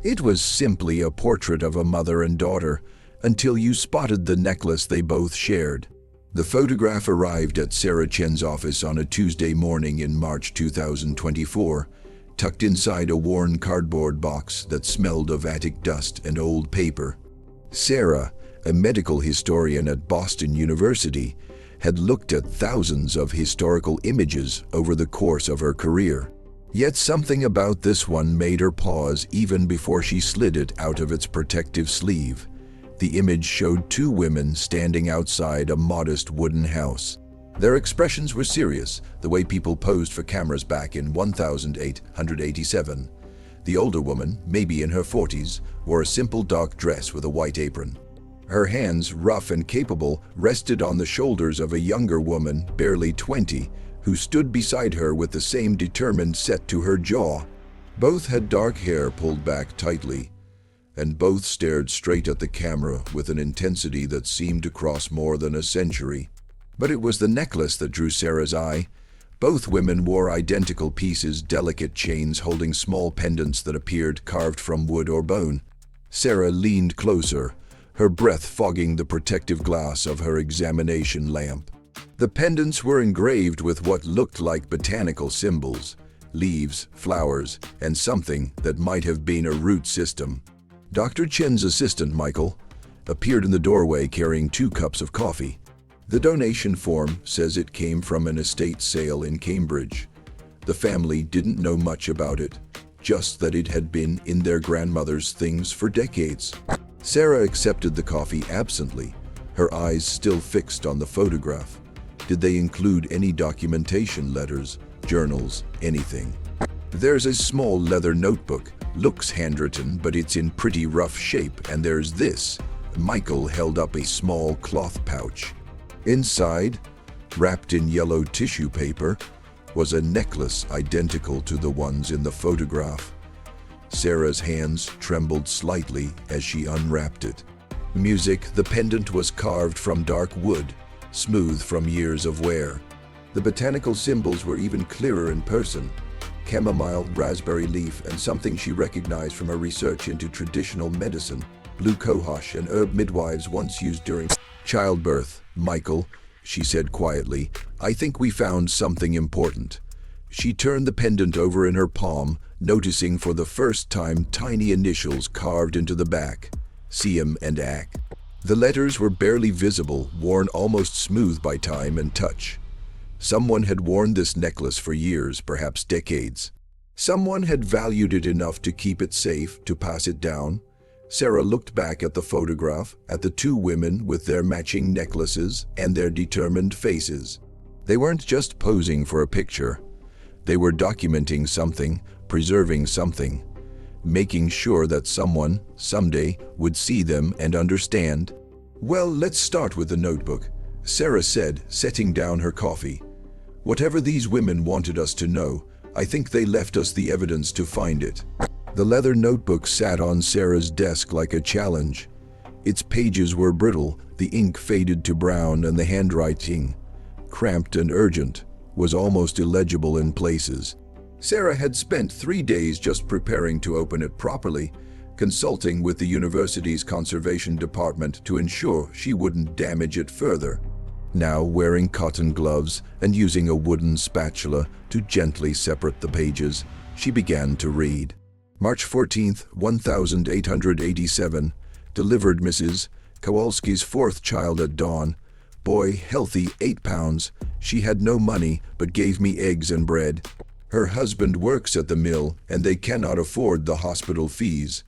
It was simply a portrait of a mother and daughter, until you spotted the necklace they both shared. The photograph arrived at Sarah Chen's office on a Tuesday morning in March 2024, tucked inside a worn cardboard box that smelled of attic dust and old paper. Sarah, a medical historian at Boston University, had looked at thousands of historical images over the course of her career. Yet something about this one made her pause even before she slid it out of its protective sleeve. The image showed two women standing outside a modest wooden house. Their expressions were serious, the way people posed for cameras back in 1887. The older woman, maybe in her 40s, wore a simple dark dress with a white apron. Her hands, rough and capable, rested on the shoulders of a younger woman, barely 20, who stood beside her with the same determined set to her jaw. Both had dark hair pulled back tightly, and both stared straight at the camera with an intensity that seemed to cross more than a century. But it was the necklace that drew Sarah's eye. Both women wore identical pieces, delicate chains holding small pendants that appeared carved from wood or bone. Sarah leaned closer, her breath fogging the protective glass of her examination lamp. The pendants were engraved with what looked like botanical symbols, leaves, flowers, and something that might have been a root system. Dr. Chen's assistant, Michael, appeared in the doorway carrying 2 cups of coffee. The donation form says it came from an estate sale in Cambridge. The family didn't know much about it, just that it had been in their grandmother's things for decades. Sarah accepted the coffee absently, her eyes still fixed on the photograph. Did they include any documentation, letters, journals, anything? There's a small leather notebook. Looks handwritten, but it's in pretty rough shape, and there's this. Michael held up a small cloth pouch. Inside, wrapped in yellow tissue paper, was a necklace identical to the ones in the photograph. Sarah's hands trembled slightly as she unwrapped it. Music, the pendant was carved from dark wood, smooth from years of wear. The botanical symbols were even clearer in person. Chamomile, raspberry leaf, and something she recognized from her research into traditional medicine, blue cohosh, and herb midwives once used during childbirth. Michael, she said quietly, I think we found something important. She turned the pendant over in her palm, noticing for the first time tiny initials carved into the back, CM and AC. The letters were barely visible, worn almost smooth by time and touch. Someone had worn this necklace for years, perhaps decades. Someone had valued it enough to keep it safe, to pass it down. Sarah looked back at the photograph, at the 2 women with their matching necklaces and their determined faces. They weren't just posing for a picture. They were documenting something, preserving something, making sure that someone, someday, would see them and understand. Well, let's start with the notebook, Sarah said, setting down her coffee. Whatever these women wanted us to know, I think they left us the evidence to find it. The leather notebook sat on Sarah's desk like a challenge. Its pages were brittle, the ink faded to brown, and the handwriting, cramped and urgent, was almost illegible in places. Sarah had spent 3 days just preparing to open it properly, consulting with the university's conservation department to ensure she wouldn't damage it further. Now, wearing cotton gloves and using a wooden spatula to gently separate the pages, she began to read. March 14, 1887, delivered Mrs. Kowalski's 4th child at dawn. Boy, healthy, 8 pounds. She had no money, but gave me eggs and bread. Her husband works at the mill, and they cannot afford the hospital fees.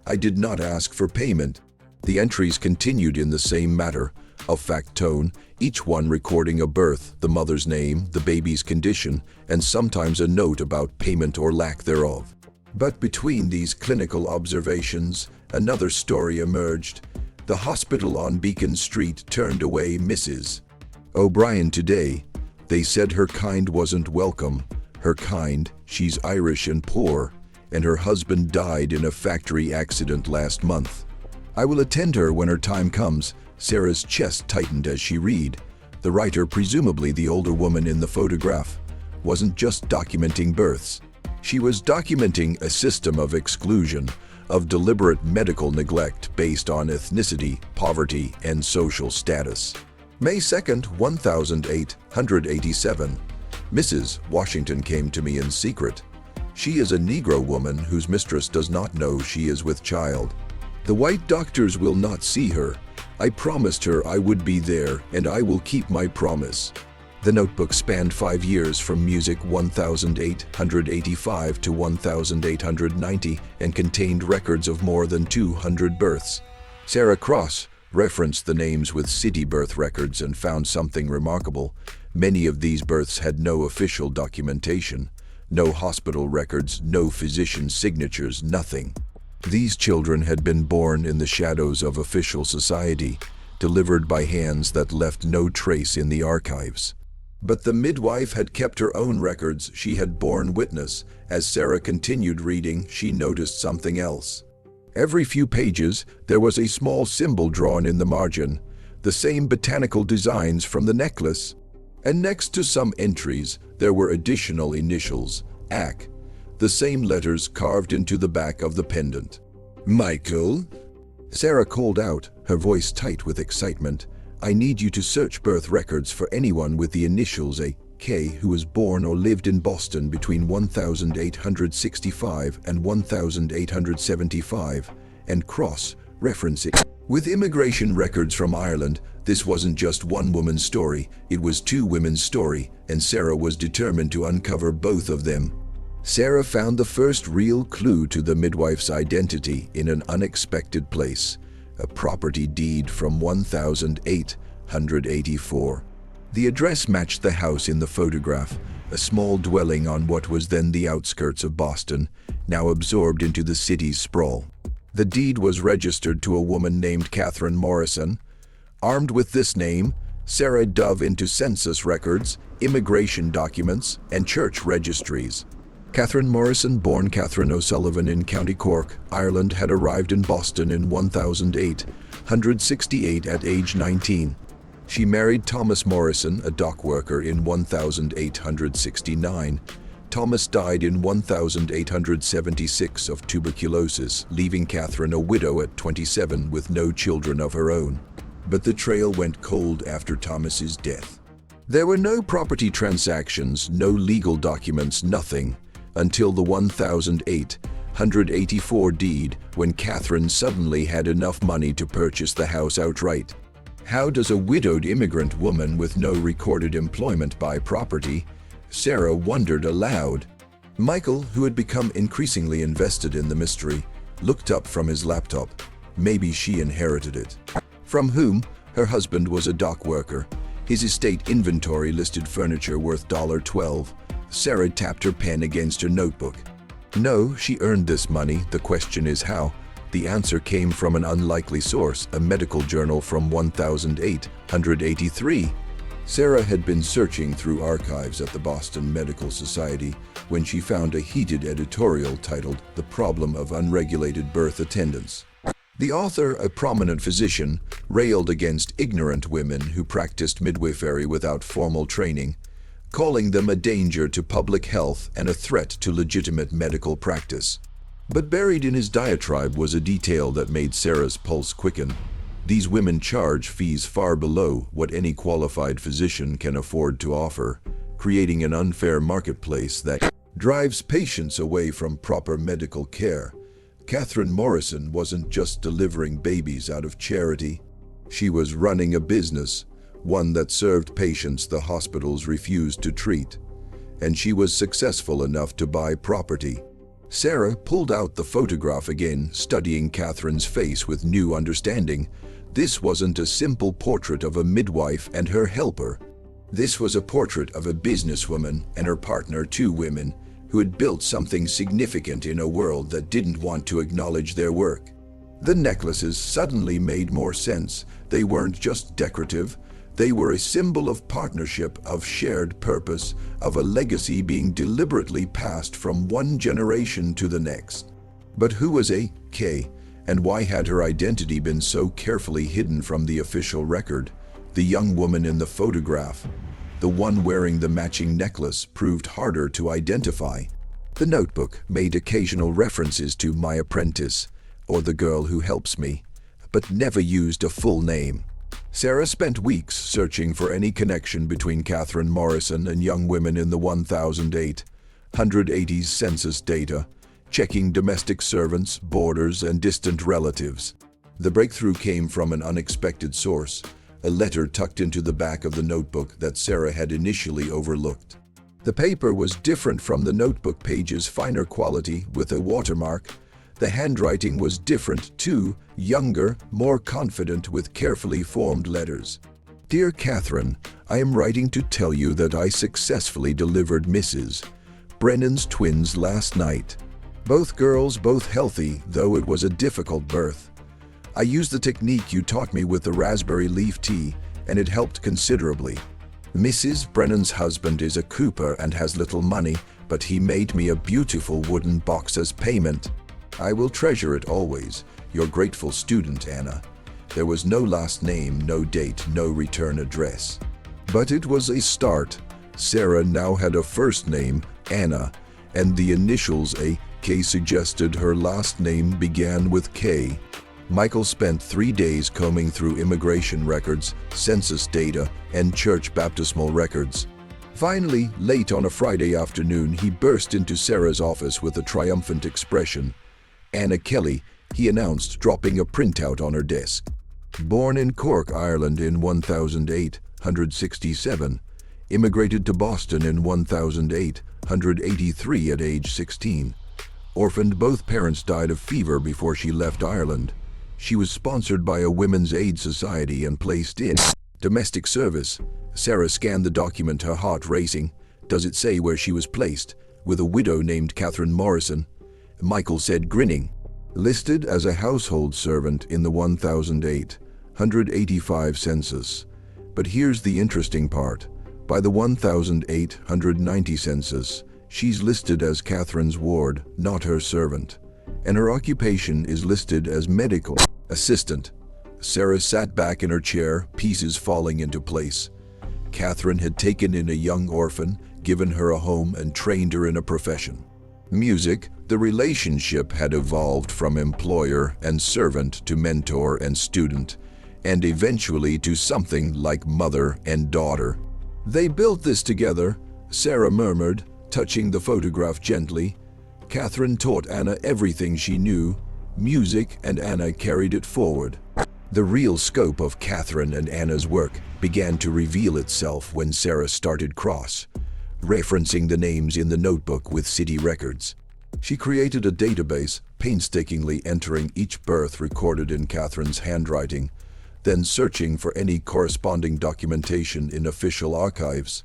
I did not ask for payment. The entries continued in the same matter-of-fact tone, each one recording a birth, the mother's name, the baby's condition, and sometimes a note about payment or lack thereof. But between these clinical observations, another story emerged. The hospital on Beacon Street turned away Mrs. O'Brien today. They said her kind wasn't welcome. Her kind, she's Irish and poor, and her husband died in a factory accident last month. I will attend her when her time comes. Sarah's chest tightened as she read. The writer, presumably the older woman in the photograph, wasn't just documenting births. She was documenting a system of exclusion, of deliberate medical neglect based on ethnicity, poverty, and social status. May 2nd, 1887. Mrs. Washington came to me in secret. She is a Negro woman whose mistress does not know she is with child. The white doctors will not see her. I promised her I would be there, and I will keep my promise. The notebook spanned 5 years from music 1885 to 1890 and contained records of more than 200 births. Sarah Cross referenced the names with city birth records and found something remarkable. Many of these births had no official documentation, no hospital records, no physician signatures, nothing. These children had been born in the shadows of official society, delivered by hands that left no trace in the archives. But the midwife had kept her own records. She had borne witness. As Sarah continued reading, she noticed something else. Every few pages, there was a small symbol drawn in the margin, the same botanical designs from the necklace. And next to some entries, there were additional initials, AC, the same letters carved into the back of the pendant. "Michael?" Sarah called out, her voice tight with excitement. "I need you to search birth records for anyone with the initials AK who was born or lived in Boston between 1865 and 1875, and cross-reference it with immigration records from Ireland." This wasn't just one woman's story, it was two women's story, and Sarah was determined to uncover both of them. Sarah found the first real clue to the midwife's identity in an unexpected place, a property deed from 1884. The address matched the house in the photograph, a small dwelling on what was then the outskirts of Boston, now absorbed into the city's sprawl. The deed was registered to a woman named Catherine Morrison. Armed with this name, Sarah dove into census records, immigration documents, and church registries. Catherine Morrison, born Catherine O'Sullivan in County Cork, Ireland, had arrived in Boston in 1868 at age 19. She married Thomas Morrison, a dock worker, in 1869. Thomas died in 1876 of tuberculosis, leaving Catherine a widow at 27 with no children of her own. But the trail went cold after Thomas's death. There were no property transactions, no legal documents, nothing, until the 1884 deed, when Catherine suddenly had enough money to purchase the house outright. How does a widowed immigrant woman with no recorded employment buy property? Sarah wondered aloud. Michael, who had become increasingly invested in the mystery, looked up from his laptop. Maybe she inherited it. From whom? Her husband was a dock worker. His estate inventory listed furniture worth $12. Sarah tapped her pen against her notebook. No, she earned this money. The question is how. The answer came from an unlikely source, a medical journal from 1883. Sarah had been searching through archives at the Boston Medical Society when she found a heated editorial titled "The Problem of Unregulated Birth Attendance." The author, a prominent physician, railed against ignorant women who practiced midwifery without formal training, calling them a danger to public health and a threat to legitimate medical practice. But buried in his diatribe was a detail that made Sarah's pulse quicken. These women charge fees far below what any qualified physician can afford to offer, creating an unfair marketplace that drives patients away from proper medical care. Catherine Morrison wasn't just delivering babies out of charity. She was running a business, one that served patients the hospitals refused to treat. And she was successful enough to buy property. Sarah pulled out the photograph again, studying Catherine's face with new understanding. This wasn't a simple portrait of a midwife and her helper. This was a portrait of a businesswoman and her partner, two women, who had built something significant in a world that didn't want to acknowledge their work. The necklaces suddenly made more sense. They weren't just decorative. They were a symbol of partnership, of shared purpose, of a legacy being deliberately passed from one generation to the next. But who was A.K., and why had her identity been so carefully hidden from the official record? The young woman in the photograph, the one wearing the matching necklace, proved harder to identify. The notebook made occasional references to "my apprentice," or the girl who helps me, but never used a full name. Sarah spent weeks searching for any connection between Catherine Morrison and young women in the 1,880s census data, checking domestic servants, boarders, and distant relatives. The breakthrough came from an unexpected source, a letter tucked into the back of the notebook that Sarah had initially overlooked. The paper was different from the notebook pages, finer quality with a watermark. The handwriting was different too, younger, more confident with carefully formed letters. Dear Catherine, I am writing to tell you that I successfully delivered Mrs. Brennan's twins last night. Both girls, both healthy, though it was a difficult birth. I used the technique you taught me with the raspberry leaf tea, and it helped considerably. Mrs. Brennan's husband is a cooper and has little money, but he made me a beautiful wooden box as payment. I will treasure it always. Your grateful student, Anna. There was no last name, no date, no return address. But it was a start. Sarah now had a first name, Anna, and the initials A.K. suggested her last name began with K. Michael spent 3 days combing through immigration records, census data, and church baptismal records. Finally, late on a Friday afternoon, he burst into Sarah's office with a triumphant expression. Anna Kelly, he announced, dropping a printout on her desk. Born in Cork, Ireland in 1867, immigrated to Boston in 1883 at age 16. Orphaned, both parents died of fever before she left Ireland. She was sponsored by a women's aid society and placed in domestic service. Sarah scanned the document, her heart racing. Does it say where she was placed? With a widow named Catherine Morrison. Michael said, grinning. Listed as a household servant in the 1885 census. But here's the interesting part. By the 1890 census, she's listed as Catherine's ward, not her servant. And her occupation is listed as medical assistant. Sarah sat back in her chair, pieces falling into place. Catherine had taken in a young orphan, given her a home, and trained her in a profession. Music, the relationship had evolved from employer and servant to mentor and student, and eventually to something like mother and daughter. They built this together, Sarah murmured, touching the photograph gently. Catherine taught Anna everything she knew, music, and Anna carried it forward. The real scope of Catherine and Anna's work began to reveal itself when Sarah started cross-referencing the names in the notebook with city records. She created a database, painstakingly entering each birth recorded in Catherine's handwriting, then searching for any corresponding documentation in official archives.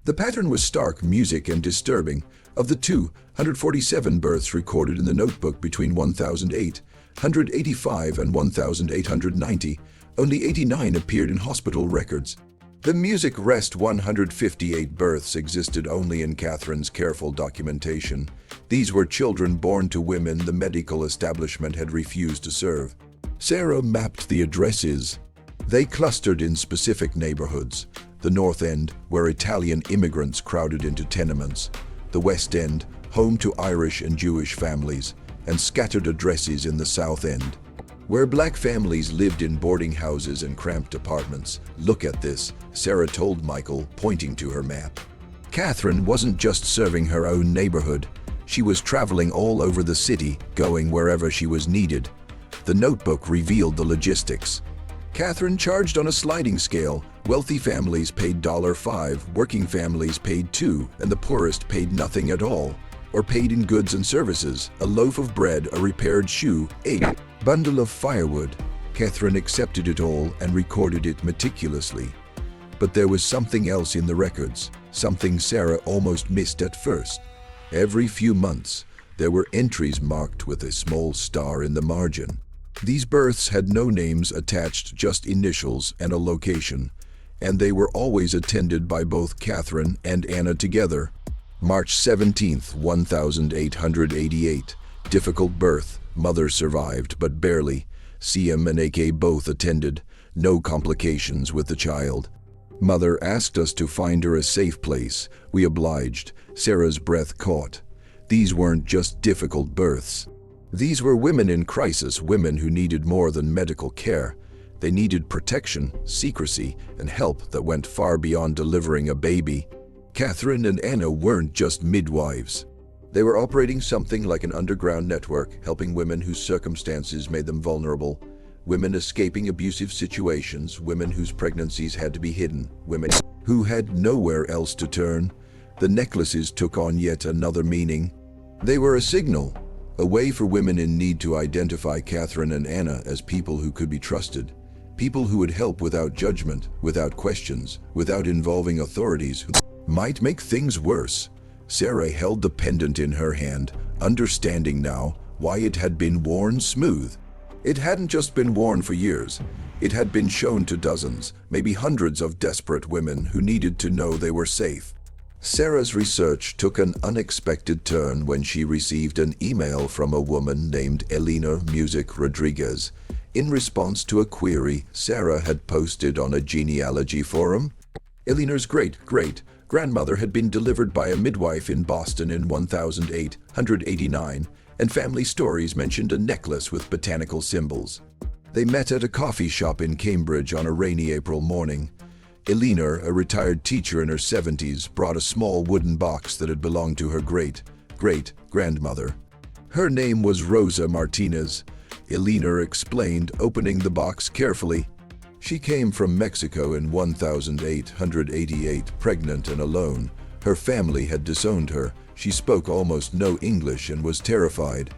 The pattern was stark, music, and disturbing. Of the 247 births recorded in the notebook between 1885 and 1890, only 89 appeared in hospital records. The music rest 158 births existed only in Catherine's careful documentation. These were children born to women the medical establishment had refused to serve. Sarah mapped the addresses. They clustered in specific neighborhoods. The North End, where Italian immigrants crowded into tenements. The West End, home to Irish and Jewish families, and scattered addresses in the South End, where black families lived in boarding houses and cramped apartments. Look at this, Sarah told Michael, pointing to her map. Catherine wasn't just serving her own neighborhood. She was traveling all over the city, going wherever she was needed. The notebook revealed the logistics. Catherine charged on a sliding scale. Wealthy families paid $5, working families paid $2, and the poorest paid nothing at all, or paid in goods and services, a loaf of bread, a repaired shoe, a bundle of firewood. Catherine accepted it all and recorded it meticulously. But there was something else in the records, something Sarah almost missed at first. Every few months, there were entries marked with a small star in the margin. These births had no names attached, just initials and a location, and they were always attended by both Catherine and Anna together. March 17, 1888. Difficult birth. Mother survived, but barely. CM and AK both attended. No complications with the child. Mother asked us to find her a safe place. We obliged. Sarah's breath caught. These weren't just difficult births. These were women in crisis, women who needed more than medical care. They needed protection, secrecy, and help that went far beyond delivering a baby. Catherine and Anna weren't just midwives. They were operating something like an underground network, helping women whose circumstances made them vulnerable, women escaping abusive situations, women whose pregnancies had to be hidden, women who had nowhere else to turn. The necklaces took on yet another meaning. They were a signal, a way for women in need to identify Catherine and Anna as people who could be trusted, people who would help without judgment, without questions, without involving authorities who might make things worse. Sarah held the pendant in her hand, understanding now why it had been worn smooth. It hadn't just been worn for years. It had been shown to dozens, maybe hundreds of desperate women who needed to know they were safe. Sarah's research took an unexpected turn when she received an email from a woman named Elena Music Rodriguez. In response to a query Sarah had posted on a genealogy forum, Elena's great-grandmother had been delivered by a midwife in Boston in 1889, and family stories mentioned a necklace with botanical symbols. They met at a coffee shop in Cambridge on a rainy April morning. Elena, a retired teacher in her 70s, brought a small wooden box that had belonged to her great-grandmother. Her name was Rosa Martinez. Elena explained, opening the box carefully. She came from Mexico in 1888, pregnant and alone. Her family had disowned her. She spoke almost no English and was terrified.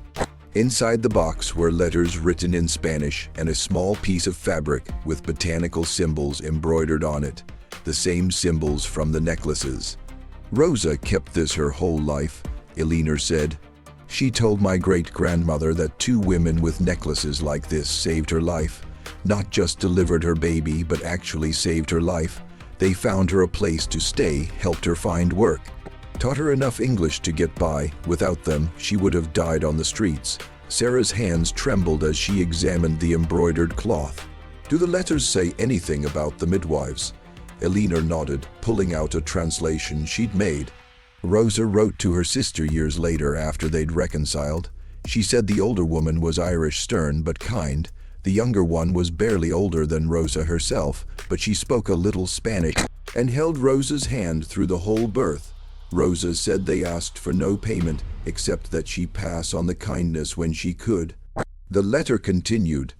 Inside the box were letters written in Spanish and a small piece of fabric with botanical symbols embroidered on it, the same symbols from the necklaces. Rosa kept this her whole life, Elena said. She told my great-grandmother that 2 women with necklaces like this saved her life. Not just delivered her baby, but actually saved her life. They found her a place to stay, helped her find work, taught her enough English to get by. Without them, she would have died on the streets. Sarah's hands trembled as she examined the embroidered cloth. Do the letters say anything about the midwives? Elena nodded, pulling out a translation she'd made. Rosa wrote to her sister years later after they'd reconciled. She said the older woman was Irish, stern but kind. The younger one was barely older than Rosa herself, but she spoke a little Spanish and held Rosa's hand through the whole birth. Rosa said they asked for no payment, except that she pass on the kindness when she could. The letter continued.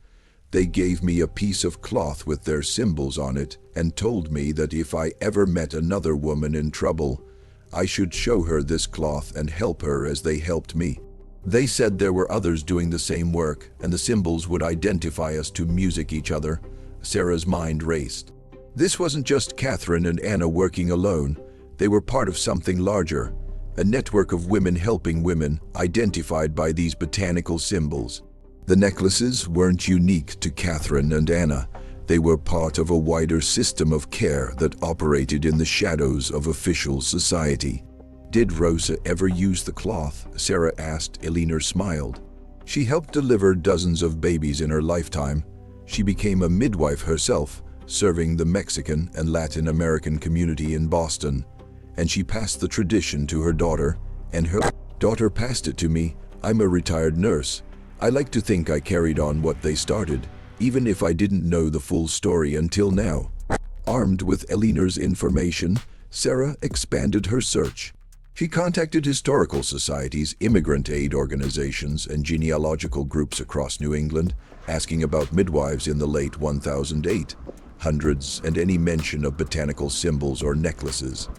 They gave me a piece of cloth with their symbols on it and told me that if I ever met another woman in trouble, I should show her this cloth and help her as they helped me. They said there were others doing the same work, and the symbols would identify us to music each other. Sarah's mind raced. This wasn't just Catherine and Anna working alone. They were part of something larger, a network of women helping women, identified by these botanical symbols. The necklaces weren't unique to Catherine and Anna. They were part of a wider system of care that operated in the shadows of official society. Did Rosa ever use the cloth? Sarah asked. Elena smiled. She helped deliver dozens of babies in her lifetime. She became a midwife herself, serving the Mexican and Latin American community in Boston. And she passed the tradition to her daughter, and her daughter passed it to me. I'm a retired nurse. I like to think I carried on what they started, even if I didn't know the full story until now. Armed with Eleanor's information, Sarah expanded her search. She contacted historical societies, immigrant aid organizations, and genealogical groups across New England, asking about midwives in the late 1800s and any mention of botanical symbols or necklaces.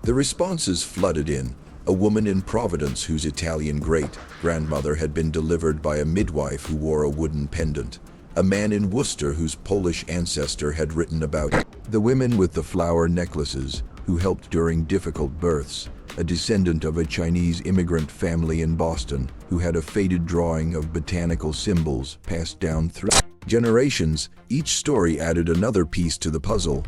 The responses flooded in. A woman in Providence whose Italian great-grandmother had been delivered by a midwife who wore a wooden pendant. A man in Worcester whose Polish ancestor had written about the women with the flower necklaces who helped during difficult births. A descendant of a Chinese immigrant family in Boston who had a faded drawing of botanical symbols passed down through generations. Each story added another piece to the puzzle.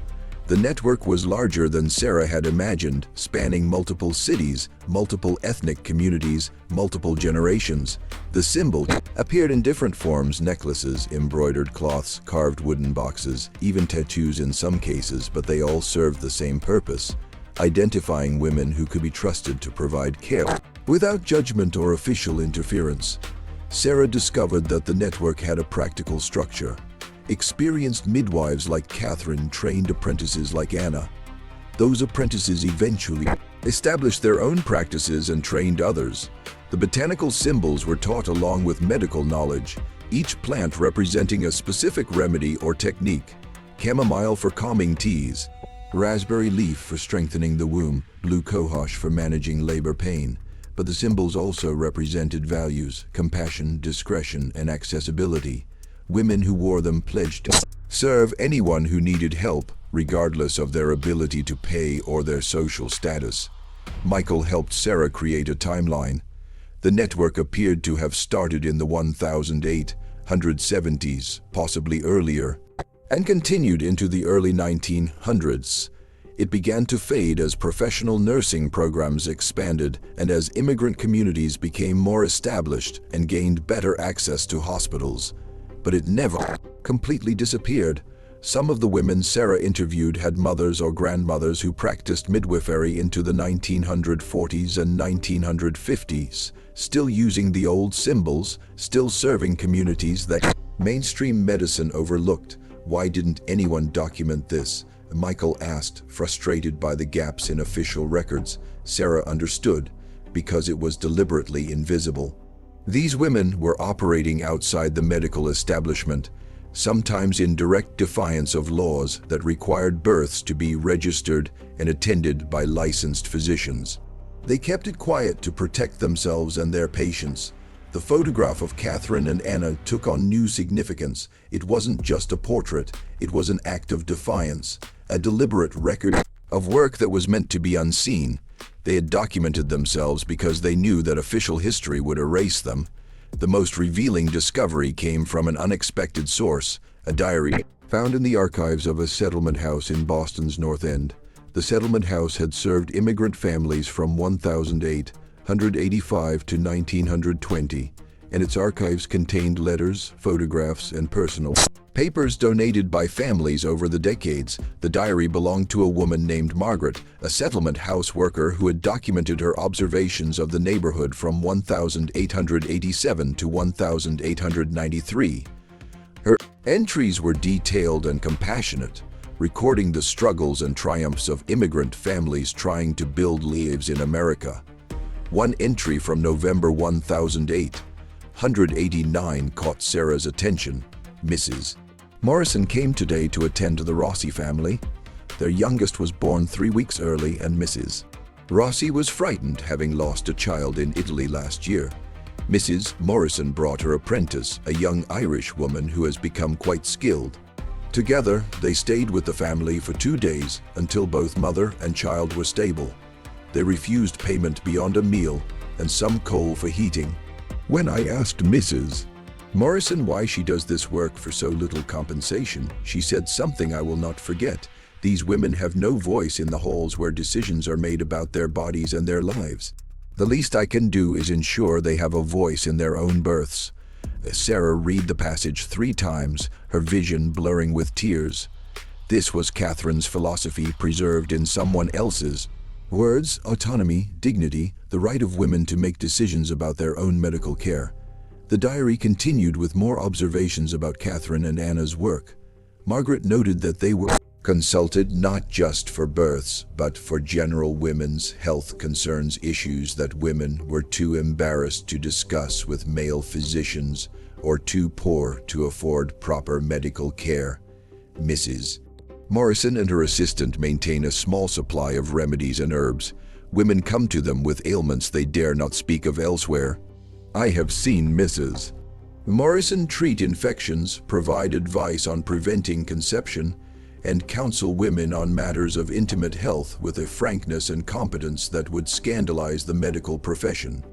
The network was larger than Sarah had imagined, spanning multiple cities, multiple ethnic communities, multiple generations. The symbol appeared in different forms: necklaces, embroidered cloths, carved wooden boxes, even tattoos in some cases, but they all served the same purpose: identifying women who could be trusted to provide care without judgment or official interference. Sarah discovered that the network had a practical structure. Experienced midwives like Catherine trained apprentices like Anna. Those apprentices eventually established their own practices and trained others. The botanical symbols were taught along with medical knowledge, each plant representing a specific remedy or technique. Chamomile for calming teas, raspberry leaf for strengthening the womb, blue cohosh for managing labor pain. But the symbols also represented values, compassion, discretion, and accessibility. Women who wore them pledged to serve anyone who needed help, regardless of their ability to pay or their social status. Michael helped Sarah create a timeline. The network appeared to have started in the 1870s, possibly earlier, and continued into the early 1900s. It began to fade as professional nursing programs expanded and as immigrant communities became more established and gained better access to hospitals. But it never completely disappeared. Some of the women Sarah interviewed had mothers or grandmothers who practiced midwifery into the 1940s and 1950s, still using the old symbols, still serving communities that mainstream medicine overlooked. Why didn't anyone document this? Michael asked, frustrated by the gaps in official records. Sarah understood, because it was deliberately invisible. These women were operating outside the medical establishment, sometimes in direct defiance of laws that required births to be registered and attended by licensed physicians. They kept it quiet to protect themselves and their patients. The photograph of Catherine and Anna took on new significance. It wasn't just a portrait, it was an act of defiance, a deliberate record of work that was meant to be unseen. They had documented themselves because they knew that official history would erase them. The most revealing discovery came from an unexpected source, a diary found in the archives of a settlement house in Boston's North End. The settlement house had served immigrant families from 1885 to 1920, and its archives contained letters, photographs, and personal papers donated by families over the decades. The diary belonged to a woman named Margaret, a settlement house worker who had documented her observations of the neighborhood from 1887 to 1893. Her entries were detailed and compassionate, recording the struggles and triumphs of immigrant families trying to build lives in America. One entry from November 1889 caught Sarah's attention. Mrs. Morrison came today to attend to the Rossi family. Their youngest was born 3 weeks early, and Mrs. Rossi was frightened, having lost a child in Italy last year. Mrs. Morrison brought her apprentice, a young Irish woman who has become quite skilled. Together, they stayed with the family for 2 days until both mother and child were stable. They refused payment beyond a meal and some coal for heating. When I asked Mrs. Morrison why she does this work for so little compensation, she said something I will not forget. These women have no voice in the halls where decisions are made about their bodies and their lives. The least I can do is ensure they have a voice in their own births. Sarah read the passage 3 times, her vision blurring with tears. This was Catherine's philosophy preserved in someone else's. Words, autonomy, dignity, the right of women to make decisions about their own medical care. The diary continued with more observations about Catherine and Anna's work. Margaret noted that they were consulted not just for births, but for general women's health concerns, issues that women were too embarrassed to discuss with male physicians or too poor to afford proper medical care. Mrs. Morrison and her assistant maintain a small supply of remedies and herbs. Women come to them with ailments they dare not speak of elsewhere. I have seen Mrs. Morrison treat infections, provide advice on preventing conception, and counsel women on matters of intimate health with a frankness and competence that would scandalize the medical profession.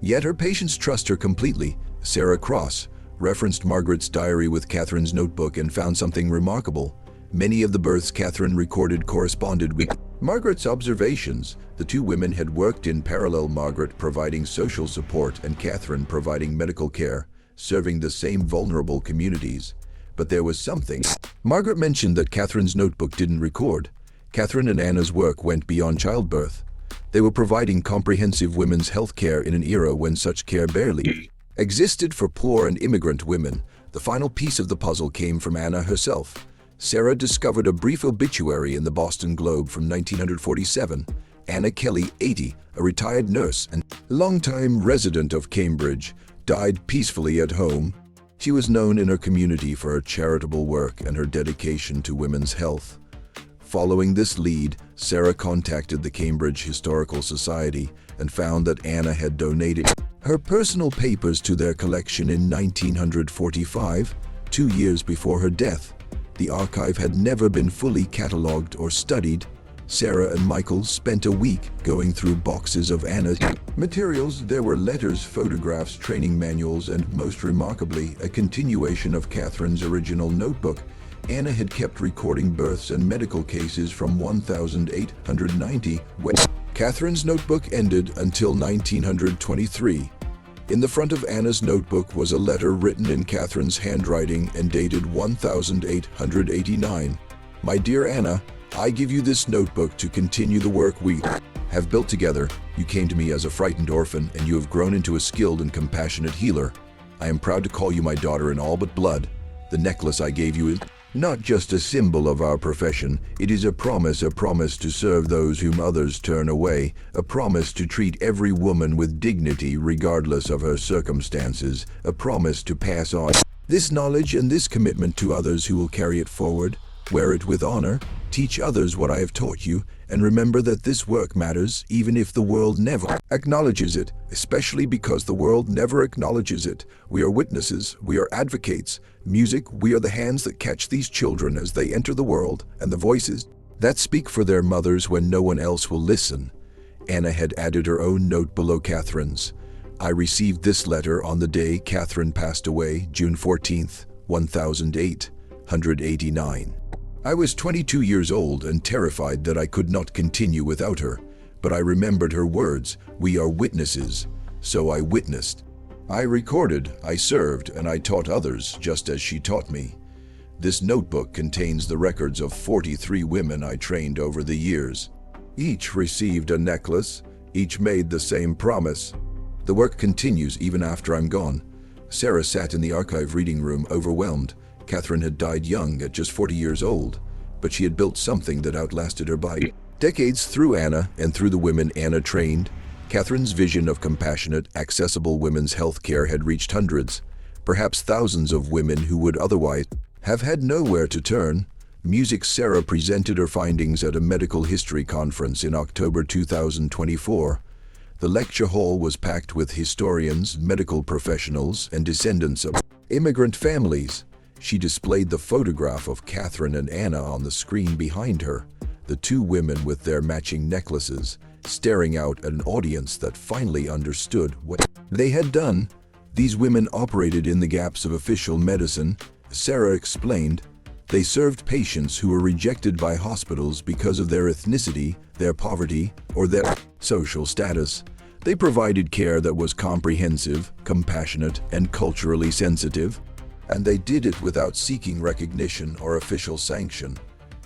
Yet her patients trust her completely. Sarah Cross referenced Margaret's diary with Catherine's notebook and found something remarkable. Many of the births Catherine recorded corresponded with Margaret's observations. The 2 women had worked in parallel, Margaret providing social support and Catherine providing medical care, serving the same vulnerable communities. But there was something. Margaret mentioned that Catherine's notebook didn't record. Catherine and Anna's work went beyond childbirth. They were providing comprehensive women's health care in an era when such care barely existed for poor and immigrant women. The final piece of the puzzle came from Anna herself. Sarah discovered a brief obituary in the Boston Globe from 1947. Anna Kelly, 80, a retired nurse and longtime resident of Cambridge, died peacefully at home. She was known in her community for her charitable work and her dedication to women's health. Following this lead, Sarah contacted the Cambridge Historical Society and found that Anna had donated her personal papers to their collection in 1945, 2 years before her death. The archive had never been fully catalogued or studied. Sarah and Michael spent a week going through boxes of Anna's materials. There were letters, photographs, training manuals, and most remarkably, a continuation of Catherine's original notebook. Anna had kept recording births and medical cases from 1890, when Catherine's notebook ended, until 1923. In the front of Anna's notebook was a letter written in Catherine's handwriting and dated 1889. "My dear Anna, I give you this notebook to continue the work we have built together. You came to me as a frightened orphan, and you have grown into a skilled and compassionate healer. I am proud to call you my daughter in all but blood. The necklace I gave you is not just a symbol of our profession, it is a promise to serve those whom others turn away, a promise to treat every woman with dignity regardless of her circumstances, a promise to pass on this knowledge and this commitment to others who will carry it forward. Wear it with honor, teach others what I have taught you, and remember that this work matters even if the world never acknowledges it, especially because the world never acknowledges it. We are witnesses, we are advocates. Music, we are the hands that catch these children as they enter the world, and the voices that speak for their mothers when no one else will listen." Anna had added her own note below Catherine's. "I received this letter on the day Catherine passed away, June 14th, 1889. I was 22 years old and terrified that I could not continue without her, but I remembered her words, 'We are witnesses,' so I witnessed. I recorded, I served, and I taught others just as she taught me. This notebook contains the records of 43 women I trained over the years. Each received a necklace, each made the same promise. The work continues even after I'm gone." Sarah sat in the archive reading room, overwhelmed. Catherine had died young at just 40 years old, but she had built something that outlasted her by decades through Anna and through the women Anna trained. Catherine's vision of compassionate, accessible women's health care had reached hundreds, perhaps thousands of women who would otherwise have had nowhere to turn. Sarah presented her findings at a medical history conference in October 2024. The lecture hall was packed with historians, medical professionals, and descendants of immigrant families. She displayed the photograph of Catherine and Anna on the screen behind her, the two women with their matching necklaces, staring out at an audience that finally understood what they had done. These women operated in the gaps of official medicine, Sarah explained. They served patients who were rejected by hospitals because of their ethnicity, their poverty, or their social status. They provided care that was comprehensive, compassionate, and culturally sensitive. And they did it without seeking recognition or official sanction,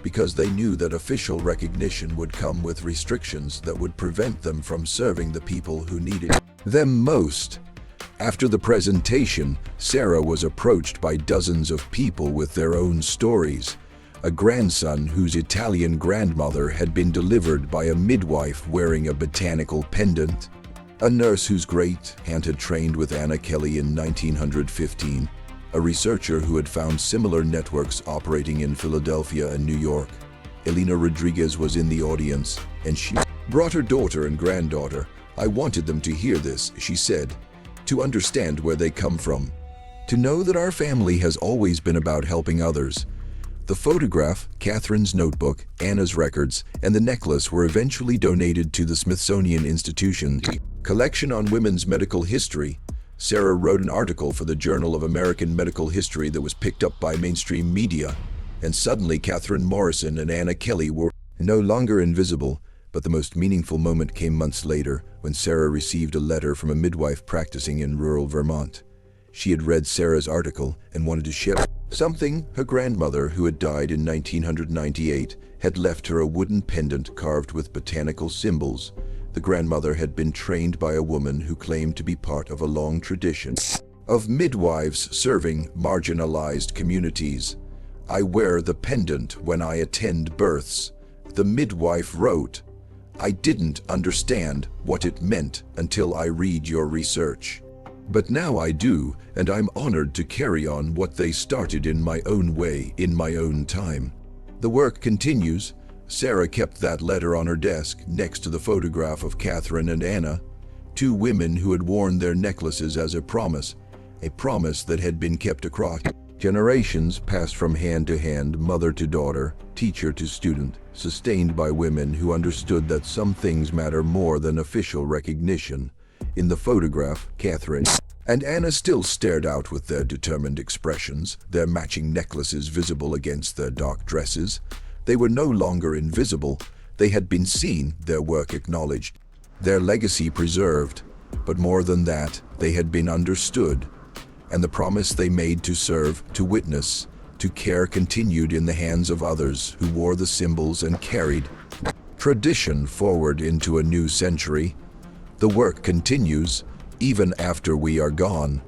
because they knew that official recognition would come with restrictions that would prevent them from serving the people who needed them most. After the presentation, Sarah was approached by dozens of people with their own stories. A grandson whose Italian grandmother had been delivered by a midwife wearing a botanical pendant. A nurse whose great-aunt had trained with Anna Kelly in 1915. A researcher who had found similar networks operating in Philadelphia and New York. Elena Rodriguez was in the audience, and she brought her daughter and granddaughter. "I wanted them to hear this," she said, "to understand where they come from, to know that our family has always been about helping others." The photograph, Catherine's notebook, Anna's records, and the necklace were eventually donated to the Smithsonian Institution's collection on women's medical history. Sarah wrote an article for the Journal of American Medical History that was picked up by mainstream media, and suddenly Catherine Morrison and Anna Kelly were no longer invisible. But the most meaningful moment came months later, when Sarah received a letter from a midwife practicing in rural Vermont. She had read Sarah's article and wanted to share something. Her grandmother, who had died in 1998, had left her a wooden pendant carved with botanical symbols. The grandmother had been trained by a woman who claimed to be part of a long tradition of midwives serving marginalized communities. I wear the pendant when I attend births. The midwife wrote, I didn't understand what it meant until I read your research. But now I do, and I'm honored to carry on what they started in my own way, in my own time. The work continues. Sarah kept that letter on her desk next to the photograph of Catherine and Anna, two women who had worn their necklaces as a promise that had been kept across generations, passed from hand to hand, mother to daughter, teacher to student, sustained by women who understood that some things matter more than official recognition. In the photograph, Catherine and Anna still stared out with their determined expressions, their matching necklaces visible against their dark dresses. They were no longer invisible. They had been seen, their work acknowledged, their legacy preserved. But more than that, they had been understood. And the promise they made to serve, to witness, to care continued in the hands of others who wore the symbols and carried tradition forward into a new century. The work continues, even after we are gone.